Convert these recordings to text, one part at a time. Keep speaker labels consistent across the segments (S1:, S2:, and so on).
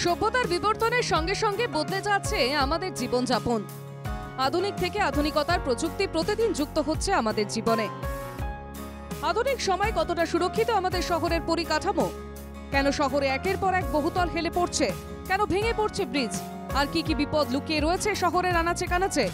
S1: সভ্যতার বিবর্তনের সঙ্গে সঙ্গে বদলে যাচ্ছে আমাদের জীবনযাপন। আধুনিক থেকে আধুনিকতার প্রযুক্তি প্রতিদিন যুক্ত হচ্ছে আমাদের জীবনে। আধুনিক সময় কতটা সুরক্ষিত আমাদের শহরের পরিকাঠামো? কেন শহরে একের পর এক বহুতল হেলে পড়ছে? কেন ভেঙে পড়ছে ব্রিজ? আর কি কি বিপদ লুকিয়ে রয়েছে শহরের আনাচে কানাচে?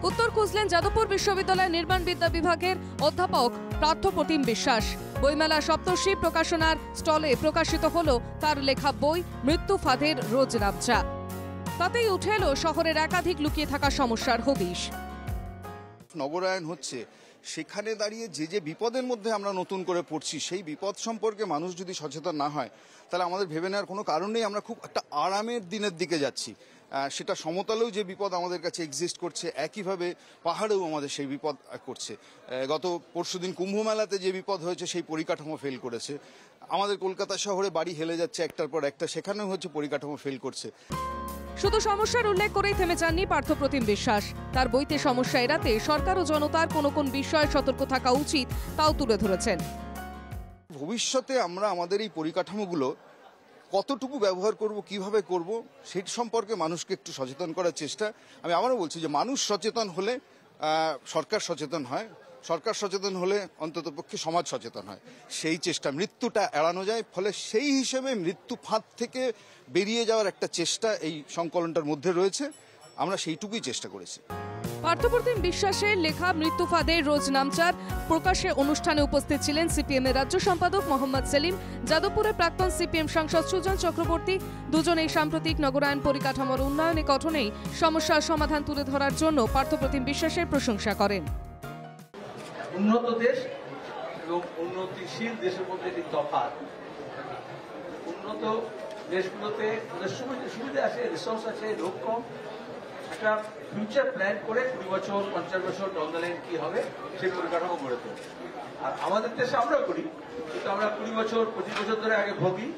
S1: উত্তর খুঁজলেন যাদবপুর বিশ্ববিদ্যালয়ের নির্মাণ বিদ্যা বিভাগের অধ্যাপক পার্থপ্রতিম বিশ্বাস। বইমেলা সপ্তর্ষি প্রকাশনার স্টলে প্রকাশিত হলো তার লেখা বই মৃত্যু ফাঁদের রোজ নাবচা। তাতেই উঠে এলো শহরের একাধিক লুকিয়ে থাকা সমস্যার হদিশ।
S2: নগরায়ণ হচ্ছে, সেখানে দাঁড়িয়ে যে বিপদের মধ্যে আমরা নতুন করে পড়ছি, সেই বিপদ সম্পর্কে মানুষ যদি সচেতন না হয়, তাহলে আমাদের ভেবে নেওয়ার কোনো কারণ নেই। আমরা খুব একটা আরামের দিনের দিকে যাচ্ছি। সেটা সমতলেও যে বিপদ আমাদের কাছে এক্সিস্ট করছে, একইভাবে পাহাড়েও আমাদের সেই বিপদ করছে। গত পরশুদিন কুম্ভ মেলাতে যে বিপদ হয়েছে, সেই পরিকাঠামো ফেল করেছে। আমাদের কলকাতা শহরে বাড়ি হেলে যাচ্ছে একটার পর একটা, সেখানেও হচ্ছে পরিকাঠামো ফেল করছে।
S1: শুধু সমস্যার উল্লেখ করেই থেমে যাননি পার্থপ্রতিম বিশ্বাস। তার বইতে সমস্যা এড়াতে সরকার ও জনতার কোন কোন বিষয়ে সতর্ক থাকা উচিত তাও তুলে ধরেছেন।
S2: ভবিষ্যতে আমরা আমাদের এই পরিকাঠামোগুলো কতটুকু ব্যবহার করব, কিভাবে করব, সেই সম্পর্কে মানুষকে একটু সচেতন করার চেষ্টা। আমি আবারও বলছি যে মানুষ সচেতন হলে সরকার সচেতন হয়, সরকার সচেতন হলে অন্ততপক্ষে সমাজ সচেতন হয়। সেই চেষ্টা, মৃত্যুটা এড়ানো যায়। ফলে সেই হিসেবে মৃত্যু ফাঁদ থেকে বেরিয়ে যাওয়ার একটা চেষ্টা এই সংকলনটার মধ্যে রয়েছে। আমরা সেইটুকুই চেষ্টা করেছি।
S1: পার্থপ্রতিম বিশ্বাসের লেখা মৃত্যু ফাঁদের রোজ নামচার প্রকাশে অনুষ্ঠানে উপস্থিত ছিলেন সিপিএম এর রাজ্য সম্পাদক মোহাম্মদ সেলিম, যাদবপুরের প্রাক্তন সিপিএম সাংসদ সুজন চক্রবর্তী। দুজনেই সাম্প্রতিক নগরায়ণ পরিকাঠামোর উন্নয়নে গঠনেই সমস্যার সমাধান তুলে ধরার জন্য পার্থপ্রতিম বিশ্বাসের প্রশংসা করেন।
S3: উন্নত দেশ এবং উন্নতিশীল দেশের মধ্যে একটি তফাৎ। উন্নত দেশগুলোতে সুবিধা আছে, রিসোর্স আছে, লোক কম। একটা ফিউচার প্ল্যান করে 20 বছর 50 বছর ডাউন দ্য লাইন কি হবে সেই পরিকাঠামো গড়ে তোলে। আর আমাদের দেশে আমরাও করি, কিন্তু আমরা 20 বছর 25 বছর ধরে আগে ভোগি,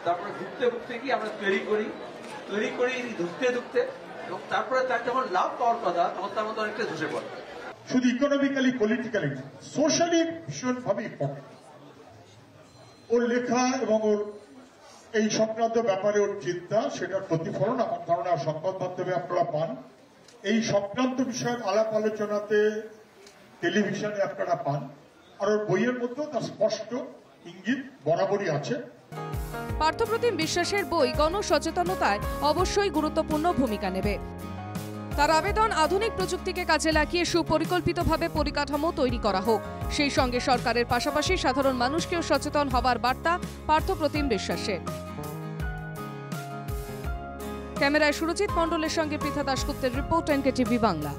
S3: তারপরে ভুগতে গিয়ে আমরা তৈরি করি ধুকতে এবং তারপরে তার যখন লাভ পাওয়ার কথা তখন তার মধ্যে অনেকটা ধসে পড়ে।
S4: শুধু ইকোনমিক্যালি, পলিটিক্যালি, সোশ্যালি ভীষণভাবে ইম্পর্টেন্ট। ওর লেখা এবং ওর এই সংক্রান্ত ব্যাপারে ওর চিন্তা, সেটার প্রতিফলন আমার ধারণা সংবাদ মাধ্যমে আপনারা পান। এই সংক্রান্ত বিষয়ের আলাপ আলোচনাতে টেলিভিশনে আপনারা পান। আর ওর বইয়ের মধ্যেও তার স্পষ্ট ইঙ্গিত বরাবরই আছে।
S1: পার্থপ্রতিম বিশ্বাসের বই গণসচেতনতায় অবশ্যই গুরুত্বপূর্ণ ভূমিকা নেবে। তার আবেদন, আধুনিক প্রযুক্তিকে কাজে লাগিয়ে সুপরিকল্পিতভাবে পরিকাঠামো তৈরি করা হোক। সেই সঙ্গে সরকারের পাশাপাশি সাধারণ মানুষকেও সচেতন হবার বার্তা পার্থপ্রতিম বিশ্বাসের। ক্যামেরায় সুরজিৎ মণ্ডলের সঙ্গে পৃথা দাশগুপ্তের রিপোর্ট, এনকেটিভি বাংলা।